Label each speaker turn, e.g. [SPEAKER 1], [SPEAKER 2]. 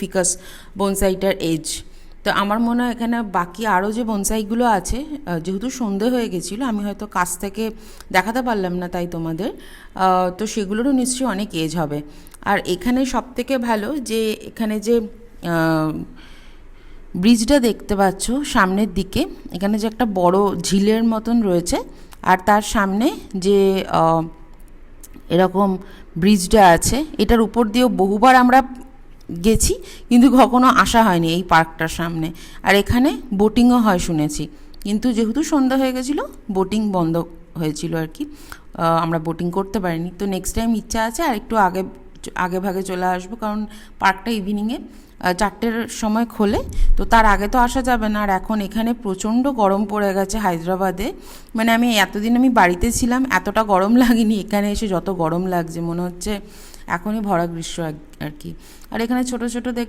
[SPEAKER 1] ফিকাস বনসাইটার age. তো আমার মনে হয় এখানে বাকি আরও যে বনসাইগুলো আছে, যেহেতু সন্ধে হয়ে গেছিলো আমি হয়তো কাছ থেকে দেখাতে পারলাম না তাই তোমাদের, তো সেগুলোরও নিশ্চয়ই অনেক এজ হবে। আর এখানে সবথেকে ভালো যে এখানে যে ব্রিজটা দেখতে পাচ্ছ সামনের দিকে, এখানে যে একটা বড় ঝিলের মতন রয়েছে, আর তার সামনে যে এরকম ব্রিজটা আছে, এটার উপর দিয়েও বহুবার আমরা গেছি কিন্তু কখনো আসা হয়নি এই পার্কটার সামনে। আর এখানে বোটিংও হয় শুনেছি, কিন্তু যেহেতু সন্ধ্যা হয়ে গেছিলো বোটিং বন্ধ হয়েছিল আর কি, আমরা বোটিং করতে পারিনি। তো নেক্সট টাইম ইচ্ছা আছে আর একটু আগে ভাগে চলে আসবো, কারণ পার্কটা ইভিনিংয়ে 4টের সময় খোলে, তো তার আগে তো আসা যাবে না। আর এখন এখানে প্রচণ্ড গরম পড়ে গেছে হায়দ্রাবাদে, মানে আমি এতদিন বাড়িতে ছিলাম এতটা গরম লাগেনি, এখানে এসে যত গরম লাগছে মনে হচ্ছে এখনই ভরা গ্রীষ্ম আর কি। আর এখানে ছোট ছোট দেখলাম